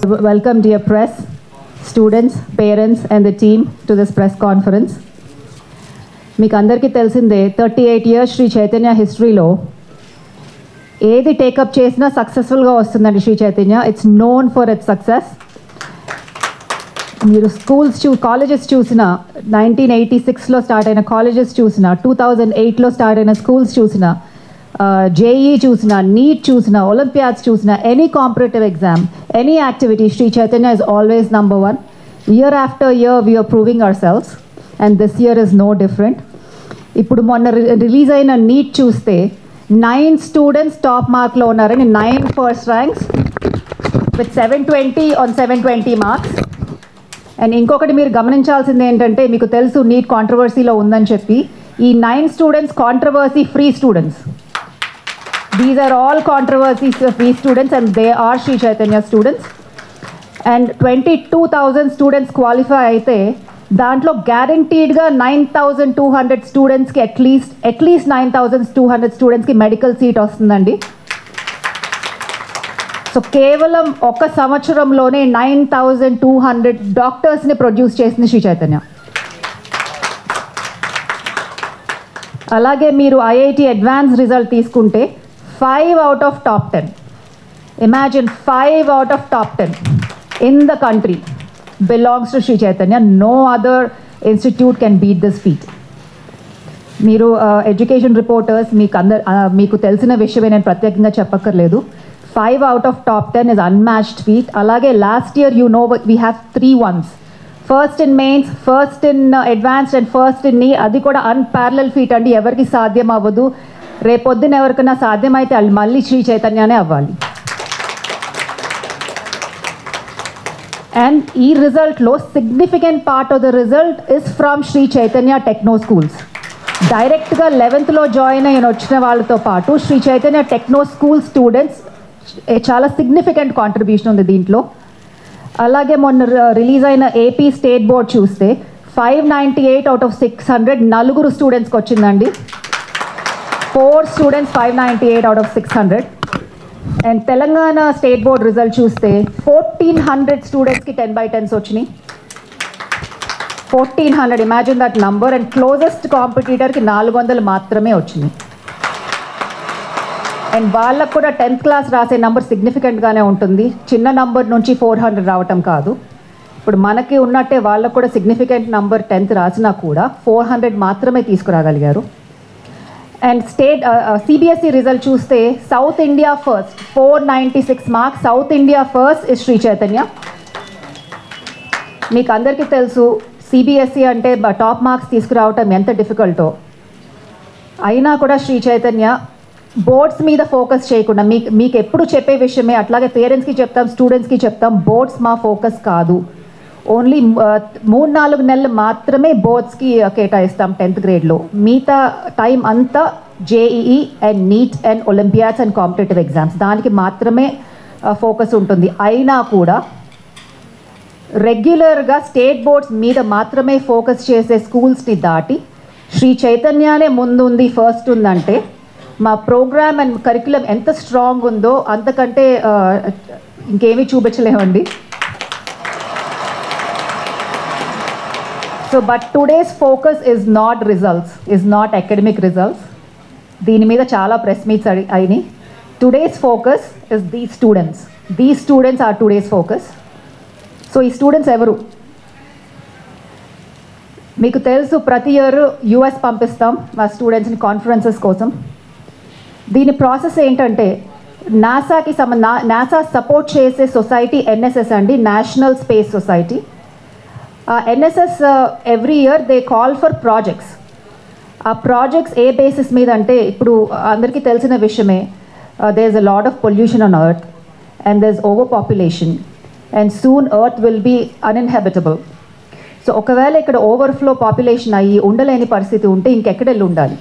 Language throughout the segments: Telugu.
Welcome dear press, students, parents and the team to this press conference. మీకు అందరికీ తెలిసిందే 38 years శ్రీ చైతన్య హిస్టరీలో ఏది టేకప్ చేసినా సక్సెస్ఫుల్గా వస్తుందండి Shri Chaitanya. It's known for its success. మీరు స్కూల్స్ కాలేజెస్ చూసిన 1986లో స్టార్ట్ అయిన కాలేజెస్ చూసిన 2008లో స్టార్ట్ అయిన స్కూల్స్ చూసిన JEE చూసిన నీట్ చూసిన ఒలింపియాడ్స్ చూసిన any competitive exam any activity Shri Chaitanya is always number one. Year after year we are proving ourselves and this year is no different. ఇప్పుడు మొన్న రిలీజ్ అయిన నీట్ చూస్తే 9 స్టూడెంట్స్ టాప్ మార్క్లో ఉన్నారని 9 first ranks with 720 on 720 marks. And ఇంకొకటి మీరు గమనించాల్సింది ఏంటంటే, మీకు తెలుసు నీట్ కాంట్రవర్సీలో ఉందని చెప్పి, ఈ 9 students controversy free students. These are all controversy free students and they are Shri Chaitanya students. And 22,000 students qualify అయితే దాంట్లో గ్యారంటీడ్గా 9,200 స్టూడెంట్స్కి అట్లీస్ట్ 9,200 స్టూడెంట్స్కి మెడికల్ సీట్ వస్తుందండి. సో కేవలం ఒక సంవత్సరంలోనే 9,200 డాక్టర్స్ని ప్రొడ్యూస్ చేసింది శ్రీ చైతన్య. అలాగే మీరు IIT అడ్వాన్స్ రిజల్ట్ తీసుకుంటే 5 out of top 10. Imagine 5 out of top 10 in the country belongs to Sri Chaitanya. No other institute can beat this feat. మీరు ఎడ్యుకేషన్ రిపోర్టర్స్ మీకు తెలిసిన విషయమే, నేను ప్రత్యేకంగా చెప్పక్కర్లేదు. 5 out of top 10 is unmatched feat. అలాగే last year we have 3 ones. First in mains, first in advanced and first in నీ. అది కూడా అన్పారలల్ ఫీట్ అండి, ఎవరికి సాధ్యం అవ్వదు. రేపొద్దున ఎవరికైనా సాధ్యమైతే వాళ్ళు మళ్ళీ శ్రీ చైతన్యనే అవ్వాలి. అండ్ ఈ రిజల్ట్లో significant part of the result is from Sri Chaitanya techno schools. డైరెక్ట్గా 11th జాయిన్ అయిన వచ్చిన వాళ్ళతో పాటు Sri Chaitanya techno school students చాలా సిగ్నిఫికెంట్ కాంట్రిబ్యూషన్ ఉంది దీంట్లో. అలాగే మొన్న రిలీజ్ అయిన AP స్టేట్ బోర్డ్ చూస్తే 598 out of 600 4 స్టూడెంట్స్కి వచ్చిందండి. 4 students 598 out of 600. And Telangana state board result చూస్తే 1,400 స్టూడెంట్స్కి 10/10s వచ్చినాయి. 1,400, imagine that number. And closest కాంపిటీటర్కి 400 మాత్రమే వచ్చినాయి. అండ్ వాళ్ళకు కూడా 10th క్లాస్ రాసే నంబర్ సిగ్నిఫికెంట్గానే ఉంటుంది. చిన్న నంబర్ నుంచి 400 రావటం కాదు. ఇప్పుడు మనకి ఉన్నట్టే వాళ్ళకు కూడా సిగ్నిఫికెంట్ నంబర్ 10th రాసినా కూడా 400 మాత్రమే తీసుకురాగలిగారు. అండ్ స్టేట్ CBSE రిజల్ట్ చూస్తే South India first 496 marks. South India first is Shri Chaitanya. మీకు అందరికీ తెలుసు CBSE అంటే టాప్ మార్క్స్ తీసుకురావటం ఎంత డిఫికల్టో. అయినా కూడా శ్రీ చైతన్య బోర్డ్స్ మీద ఫోకస్ చేయకుండా, మీకు ఎప్పుడు చెప్పే విషయమే, అట్లాగే పేరెంట్స్కి చెప్తాం, స్టూడెంట్స్కి చెప్తాం, బోర్డ్స్ మా ఫోకస్ కాదు. ఓన్లీ 3-4 నెలలు మాత్రమే బోర్డ్స్కి కేటాయిస్తాం 10th గ్రేడ్లో. మిగతా టైం అంతా JEE and NEET and olympiads and competitive exams, దానికి మాత్రమే ఫోకస్ ఉంటుంది. అయినా కూడా రెగ్యులర్గా స్టేట్ బోర్డ్స్ మీద మాత్రమే ఫోకస్ చేసే స్కూల్స్ని దాటి శ్రీ చైతన్యనే ముందుంది, ఫస్ట్ ఉందంటే మా ప్రోగ్రామ్ అండ్ కరిక్యులం ఎంత స్ట్రాంగ్ ఉందో అంతకంటే ఇంకేమీ చూపించలేమండి. So but today's focus is not results, is not academic results. దీని మీద చాలా ప్రెస్ మీట్స్ అయినాయి. Today's focus is these students. These students are today's focus. So ఈ స్టూడెంట్స్ ఎవరు? మీకు తెలుసు ప్రతి ఇయర్ US పంపిస్తాం మా స్టూడెంట్స్ని కాన్ఫరెన్సెస్ కోసం. దీని ప్రాసెస్ ఏంటంటే, నాసా సపోర్ట్ చేసే సొసైటీ NSS అండి, national space society. NSS every year they call for projects. ఆ ప్రాజెక్ట్స్ ఏ బేసిస్ మీద అంటే, ఇప్పుడు అందరికీ తెలిసిన విషయమే, there is a lot of pollution on earth and there is over population and soon earth will be uninhabitable. So ఒకవేళ ఇక్కడ ఓవర్ఫ్లో పాపులేషన్ అయ్యి ఉండలేని పరిస్థితి ఉంటే ఇంకెక్కడ వెళ్ళి ఉండాలి.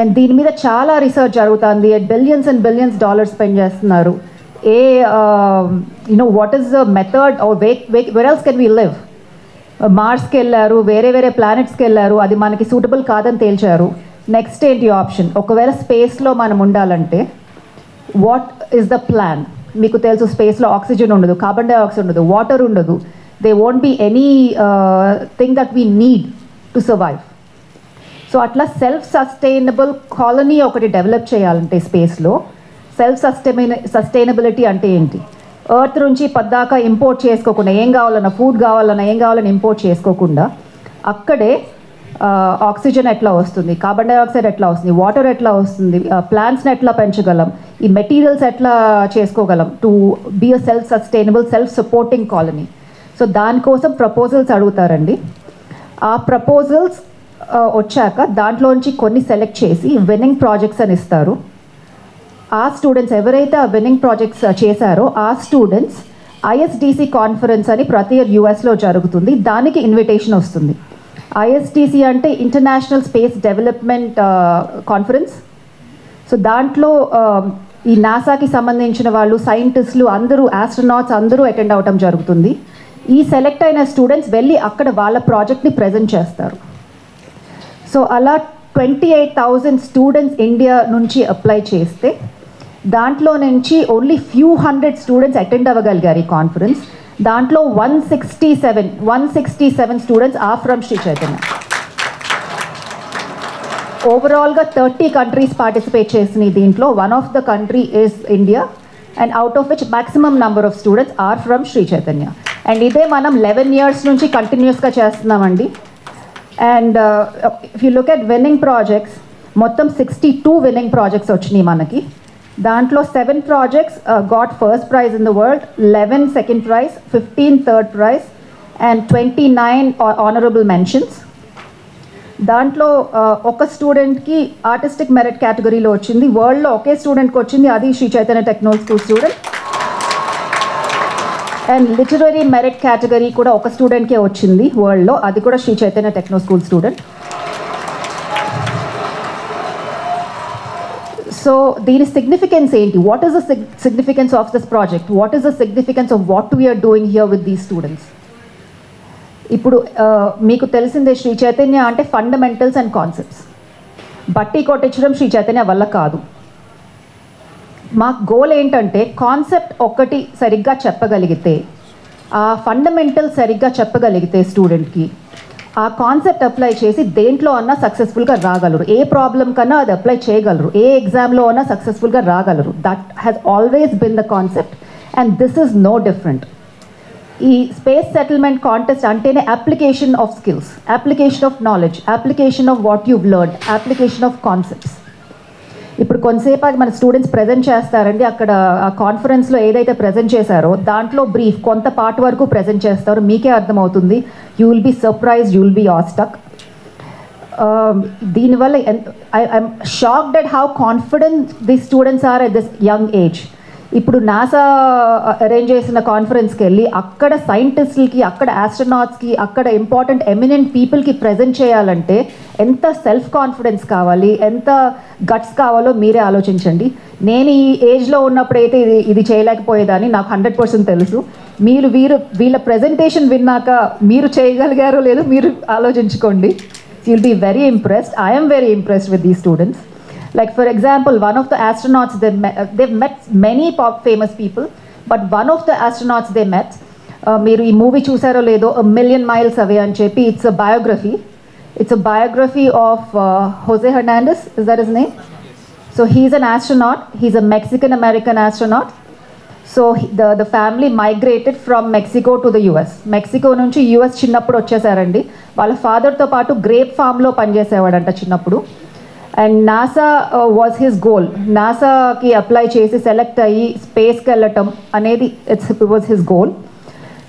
అండ్ దీని మీద చాలా రీసెర్చ్ జరుగుతుంది. Billions and billions dollars spend చేస్తున్నారు. What is the method or where else can we live. మార్స్కి వెళ్ళారు, వేరే వేరే ప్లానెట్స్కి వెళ్ళారు, అది మనకి సూటబుల్ కాదని తేల్చారు. నెక్స్ట్ ఏంటి ఆప్షన్? ఒకవేళ స్పేస్లో మనం ఉండాలంటే వాట్ ఈస్ ద ప్లాన్? మీకు తెలుసు స్పేస్లో ఆక్సిజన్ ఉండదు, కార్బన్ డైఆక్సైడ్ ఉండదు, వాటర్ ఉండదు. They won't be any thing that we need to survive. So అట్లా సెల్ఫ్ సస్టైనబుల్ కాలనీ ఒకటి డెవలప్ చేయాలంటే స్పేస్లో, సెల్ఫ్ సస్టైనబిలిటీ అంటే ఏంటి? ఎర్త్ నుంచి పద్దాకా ఇంపోర్ట్ చేసుకోకుండా, ఏం కావాలన్నా ఫుడ్ కావాలన్నా ఏం కావాలన్నా ఇంపోర్ట్ చేసుకోకుండా అక్కడే ఆక్సిజన్ ఎట్లా వస్తుంది, కార్బన్ డైఆక్సైడ్ ఎట్లా వస్తుంది, వాటర్ ఎట్లా వస్తుంది, ప్లాంట్స్ని ఎట్లా పెంచగలం, ఈ మెటీరియల్స్ ఎట్లా చేసుకోగలం to be a self sustainable self supporting colony. So దానికోసం ప్రపోజల్స్ అడుగుతారండి. ఆ ప్రపోజల్స్ వచ్చాక దాంట్లోంచి కొన్ని సెలెక్ట్ చేసి విన్నింగ్ ప్రాజెక్ట్స్ అని ఇస్తారు. ఆ స్టూడెంట్స్ ఎవరైతే ఆ విన్నింగ్ ప్రాజెక్ట్స్ చేశారో ఆ స్టూడెంట్స్ ఐఎస్డిసి కాన్ఫరెన్స్ అని ప్రతి ఇయర్ యూఎస్లో జరుగుతుంది, దానికి ఇన్విటేషన్ వస్తుంది. ఐఎస్డిసి అంటే international space development conference. So దాంట్లో ఈ నాసాకి సంబంధించిన వాళ్ళు, సైంటిస్టులు అందరూ, ఆస్ట్రోనాట్స్ అందరూ అటెండ్ అవ్వటం జరుగుతుంది. ఈ సెలెక్ట్ అయిన స్టూడెంట్స్ వెళ్ళి అక్కడ వాళ్ళ ప్రాజెక్ట్ని ప్రజెంట్ చేస్తారు. సో అలా 28,000 స్టూడెంట్స్ ఇండియా నుంచి అప్లై చేస్తే దాంట్లో నుంచి only few hundred students attend అవ్వగలిగారు ఈ కాన్ఫరెన్స్. దాంట్లో 167 students are from Sri Chaitanya. ఓవరాల్గా 30 కంట్రీస్ పార్టిసిపేట్ చేసిన దీంట్లో one of the country is India, and out of which maximum number of students are from Sri Chaitanya. And ఇదే మనం 11 years నుంచి కంటిన్యూస్గా చేస్తున్నామండి. And if you look at winning projects, మొత్తం 62 విన్నింగ్ ప్రాజెక్ట్స్ వచ్చినాయి మనకి. దాంట్లో 7 projects got first prize in the world, 11 second prize, 15 third prize, and 29 honorable mentions. దాంట్లో ఒక స్టూడెంట్కి ఆర్టిస్టిక్ మెరిట్ కేటగిరీలో వచ్చింది. వరల్డ్లో ఒకే స్టూడెంట్కి వచ్చింది, అది Shri Chaitanya techno school student. And literary merit category కూడా ఒక స్టూడెంట్కే వచ్చింది వరల్డ్లో, అది కూడా Shri Chaitanya techno school student. So దీని సిగ్నిఫికెన్స్ ఏంటి? What is the significance of this project? What is the significance of what we are doing here with these students? ఇప్పుడు మీకు తెలిసిందే, శ్రీ చైతన్య అంటే ఫండమెంటల్స్ అండ్ కాన్సెప్ట్స్. బట్టి కొట్టించడం శ్రీ చైతన్య వల్ల కాదు. మా గోల్ ఏంటంటే కాన్సెప్ట్ ఒకటి సరిగ్గా చెప్పగలిగితే, ఆ ఫండమెంటల్ సరిగ్గా చెప్పగలిగితే స్టూడెంట్కి, ఆ కాన్సెప్ట్ అప్లై చేసి దేంట్లో అన్నా సక్సెస్ఫుల్గా రాగలరు. ఏ ప్రాబ్లం కన్నా అది అప్లై చేయగలరు, ఏ ఎగ్జామ్లో అన్నా సక్సెస్ఫుల్గా రాగలరు. That has always been the concept and this is no different. ఈ స్పేస్ సెటిల్మెంట్ కాంటెస్ట్ అంటేనే application of skills, application of knowledge, application of what you've learned, application of concepts. ఇప్పుడు కొంతసేపు మన స్టూడెంట్స్ ప్రజెంట్ చేస్తారండి, అక్కడ ఆ కాన్ఫరెన్స్లో ఏదైతే ప్రజెంట్ చేశారో దాంట్లో బ్రీఫ్ కొంత పార్ట్ వరకు ప్రజెంట్ చేస్తారు, మీకే అర్థమవుతుంది. You will be surprised, you will be awestruck. దీనివల్ల I'm shocked at how confident the students are at this young age. ఇప్పుడు నాసా అరేంజ్ చేసిన కాన్ఫరెన్స్కి వెళ్ళి అక్కడ సైంటిస్టులకి, అక్కడ ఆస్ట్రోనాట్స్కి, అక్కడ ఇంపార్టెంట్ ఎమినెంట్ పీపుల్కి ప్రజెంట్ చేయాలంటే ఎంత సెల్ఫ్ కాన్ఫిడెన్స్ కావాలి, ఎంత గట్స్ కావాలో మీరే ఆలోచించండి. నేను ఈ ఏజ్లో ఉన్నప్పుడైతే ఇది చేయలేకపోయేదాన్ని, నాకు 100% తెలుసు. వీళ్ళ ప్రజెంటేషన్ విన్నాక మీరు చేయగలిగారో లేదో మీరు ఆలోచించుకోండి. You will be very impressed. I am very impressed with these students. Like for example, one of the astronauts, they've met many famous people, but one of the astronauts they met, మీరు ఈ మూవీ చూసారో లేదో, A Million Miles Away అని చెప్పి, it's a biography of Jose Hernandez, is that his name? So he's an astronaut, he's a Mexican-American astronaut. So the family migrated from Mexico to the US. Mexico నుంచి US చిన్నప్పుడు వచ్చేసారండి. వాళ్ళ ఫాదర్తో పాటు గ్రేప్ ఫామ్లో పనిచేసేవాడంట చిన్నప్పుడు. And NASA was his goal. నాసాకి అప్లై చేసి సెలెక్ట్ అయ్యి స్పేస్కి వెళ్ళటం అనేది it was his goal.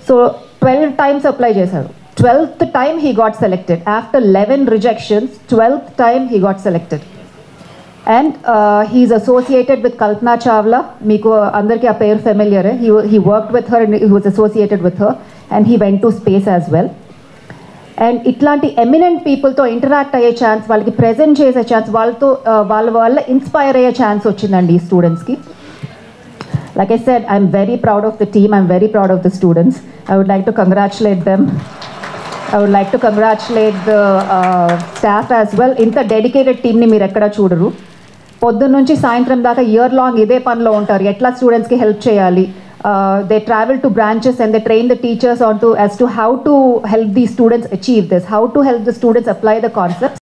So 12 times apply చేశారు. 12th time he got selected. After 11 rejections, 12th time he got selected. And he's associated with Kalpana Chawla. Meeku andarki aa pair familiar. He worked with her and he was associated with her, and he went to space as well. And ఇట్లాంటి ఎమినెంట్ పీపుల్తో ఇంటరాక్ట్ అయ్యే ఛాన్స్, వాళ్ళకి ప్రజెంట్ చేసే ఛాన్స్, వాళ్ళ ఇన్స్పైర్ అయ్యే ఛాన్స్ వచ్చిందండి ఈ స్టూడెంట్స్కి. Like I said, I'm very proud of the team, I'm very proud of the students. I would like to congratulate them. I would like to congratulate the staff as well. ఇంత డెడికేటెడ్ టీమ్ని మీరు ఎక్కడా చూడరు. పొద్దున్న నుంచి సాయంత్రం దాకా ఇయర్ లాంగ్ ఇదే పనిలో ఉంటారు, ఎట్లా స్టూడెంట్స్కి హెల్ప్ చేయాలి. They travel to branches and they train the teachers as to how to help these students achieve this, how to help the students apply the concepts.